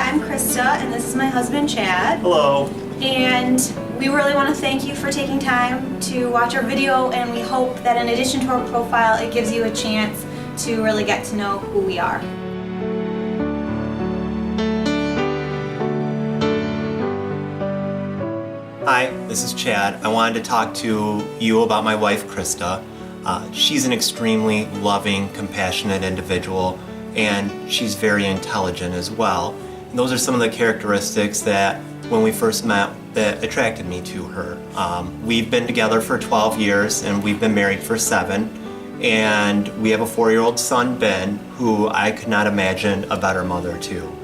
I'm Krista, and this is my husband, Chad. Hello. And we really want to thank you for taking time to watch our video, and we hope that in addition to our profile, it gives you a chance to really get to know who we are. Hi, this is Chad. I wanted to talk to you about my wife, Krista. She's an extremely loving, compassionate individual, and she's very intelligent as well. And those are some of the characteristics that, when we first met, that attracted me to her. We've been together for 12 years, and we've been married for 7. And we have a 4-year-old son, Ben, who I could not imagine a better mother to.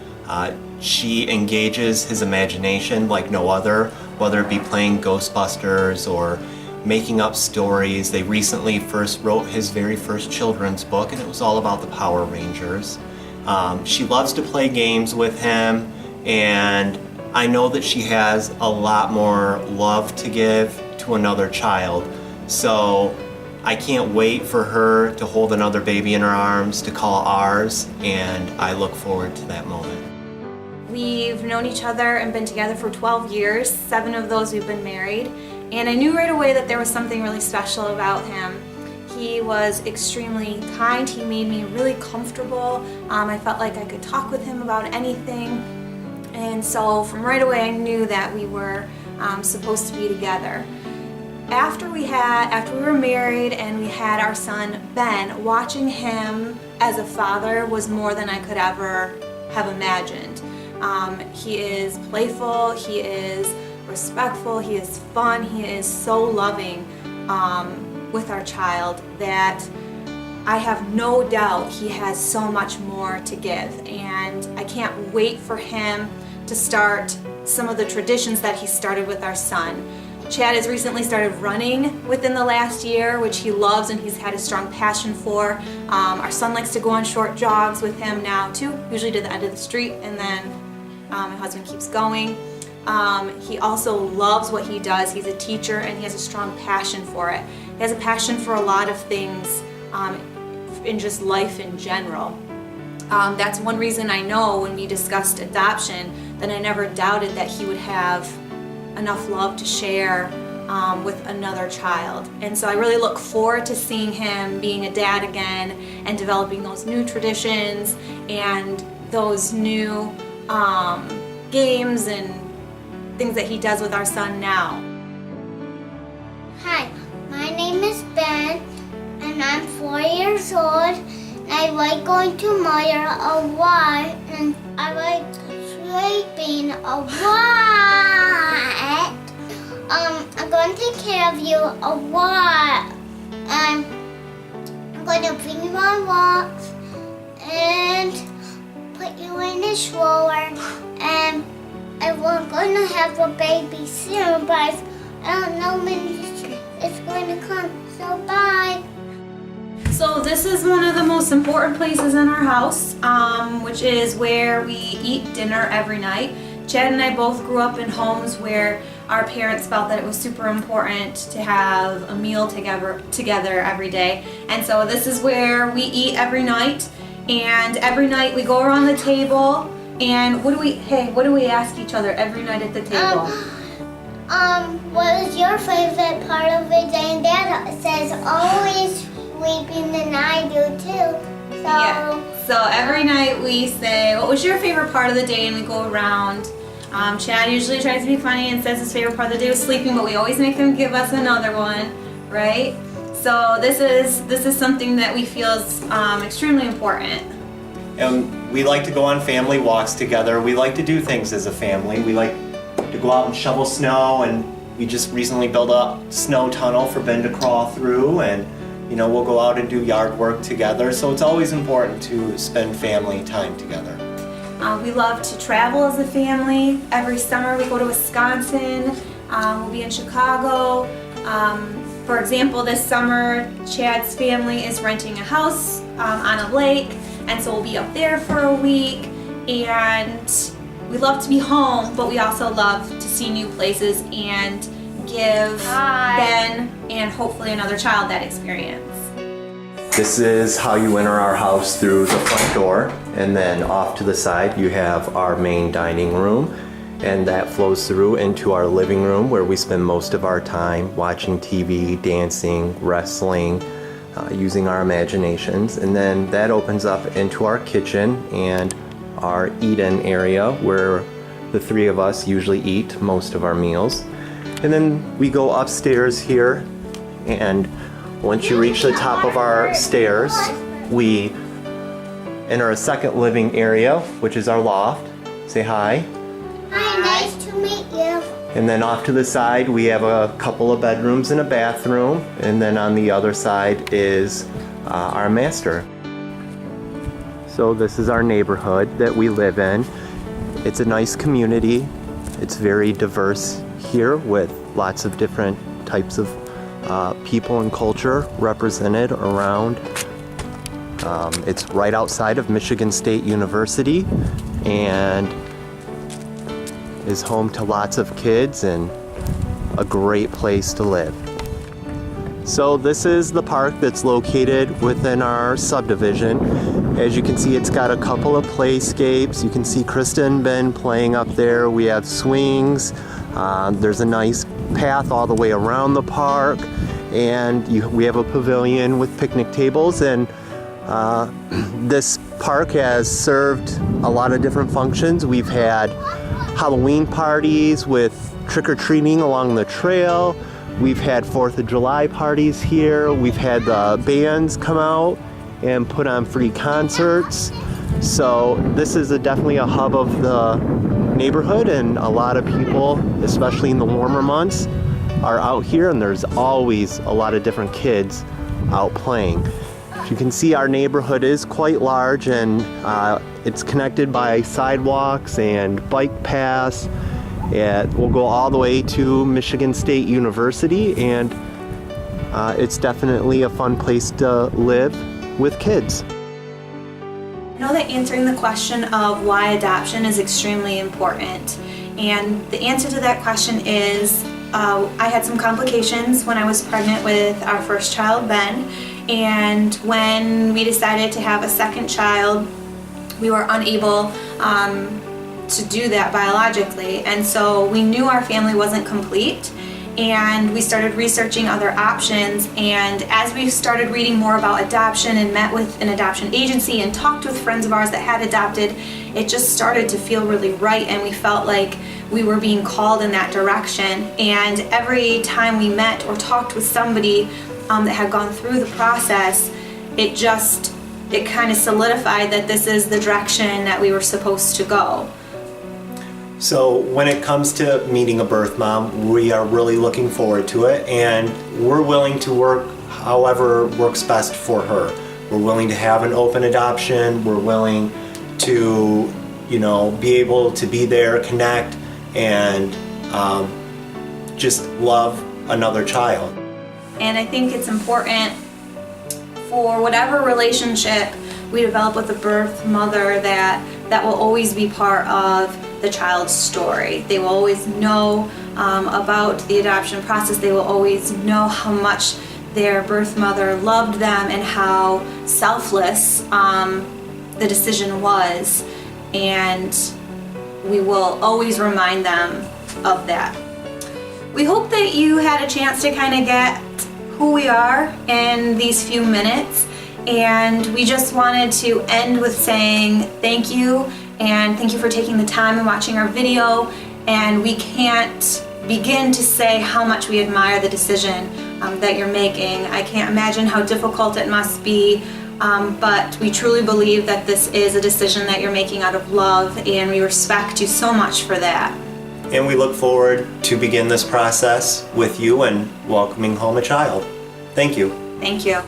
She engages his imagination like no other, whether it be playing Ghostbusters or making up stories. They recently first wrote his very first children's book, and it was all about the Power Rangers. She loves to play games with him, and I know that she has a lot more love to give to another child. So I can't wait for her to hold another baby in her arms, to call ours, and I look forward to that moment. We've known each other and been together for 12 years, 7 of those we've been married, and I knew right away that there was something really special about him. He was extremely kind, he made me really comfortable. I felt like I could talk with him about anything, and so from right away I knew that we were supposed to be together. After we were married and we had our son Ben, watching him as a father was more than I could ever have imagined. He is playful, he is respectful, he is fun, he is so loving with our child that I have no doubt he has so much more to give, and I can't wait for him to start some of the traditions that he started with our son. Chad has recently started running within the last year, which he loves and he's had a strong passion for. Our son likes to go on short jogs with him now too, usually to the end of the street, and then my husband keeps going. He also loves what he does. He's a teacher and he has a strong passion for it. He has a passion for a lot of things in just life in general. That's one reason I know when we discussed adoption that I never doubted that he would have enough love to share with another child. And so I really look forward to seeing him being a dad again and developing those new traditions and those new games and things that he does with our son now. Hi, my name is Ben and I'm 4 years old. I like going to Maya a lot and I like sleeping a lot. I'm going to take care of you a lot. I'm going to bring you on walks and put you in the stroller, and we're going to have a baby soon, but I don't know when it's going to come, so bye. So this is one of the most important places in our house, which is where we eat dinner every night. Chad and I both grew up in homes where our parents felt that it was super important to have a meal together every day. And so this is where we eat every night. And every night we go around the table and what do we ask each other every night at the table? What is your favorite part of the day? And Dad says always sleeping, and I do too. So yeah. So every night we say, what was your favorite part of the day? And we go around. Chad usually tries to be funny and says his favorite part of the day was sleeping, but we always make him give us another one, right? So this is something that we feel is extremely important. And we like to go on family walks together. We like to do things as a family. We like to go out and shovel snow, and we just recently built a snow tunnel for Ben to crawl through, and we'll go out and do yard work together. So it's always important to spend family time together. We love to travel as a family. Every summer we go to Wisconsin. We'll be in Chicago. For example, this summer Chad's family is renting a house on a lake, and so we'll be up there for a week. And we love to be home, but we also love to see new places and give Ben and hopefully another child that experience. This is how you enter our house through the front door. And then off to the side, you have our main dining room, and that flows through into our living room where we spend most of our time watching TV, dancing, wrestling, using our imaginations. And then that opens up into our kitchen and our eat-in area where the three of us usually eat most of our meals. And then we go upstairs here, and once you reach the top of our stairs, we enter a second living area, which is our loft. Say hi. Hi, nice to meet you. And then off to the side, we have a couple of bedrooms and a bathroom. And then on the other side is our master. So this is our neighborhood that we live in. It's a nice community. It's very diverse here with lots of different types of people and culture represented around. It's right outside of Michigan State University and is home to lots of kids and a great place to live. So this is the park that's located within our subdivision. As you can see, it's got a couple of playscapes. You can see Krista and Ben playing up there. We have swings. There's a nice path all the way around the park, and we have a pavilion with picnic tables. And this park has served a lot of different functions. We've had Halloween parties with trick-or-treating along the trail. We've had 4th of July parties here. We've had the bands come out and put on free concerts. So this is definitely a hub of the neighborhood, and a lot of people, especially in the warmer months, are out here, and there's always a lot of different kids out playing. As you can see, our neighborhood is quite large, and it's connected by sidewalks and bike paths. We'll go all the way to Michigan State University, and it's definitely a fun place to live with kids. I know that answering the question of why adoption is extremely important, and the answer to that question is I had some complications when I was pregnant with our first child, Ben, and when we decided to have a second child, we were unable to do that biologically, and so we knew our family wasn't complete, and we started researching other options. And as we started reading more about adoption and met with an adoption agency and talked with friends of ours that had adopted, it just started to feel really right, and we felt like we were being called in that direction. And every time we met or talked with somebody that had gone through the process, it kind of solidified that this is the direction that we were supposed to go. So when it comes to meeting a birth mom, we are really looking forward to it, and we're willing to work however works best for her. We're willing to have an open adoption. We're willing to, be able to be there, connect, and just love another child. And I think it's important for whatever relationship we develop with a birth mother that will always be part of the child's story. They will always know about the adoption process. They will always know how much their birth mother loved them and how selfless the decision was. And we will always remind them of that. We hope that you had a chance to kind of get who we are in these few minutes. And we just wanted to end with saying thank you, and thank you for taking the time and watching our video. And we can't begin to say how much we admire the decision that you're making. I can't imagine how difficult it must be, but we truly believe that this is a decision that you're making out of love, and we respect you so much for that. And we look forward to begin this process with you and welcoming home a child. Thank you. Thank you.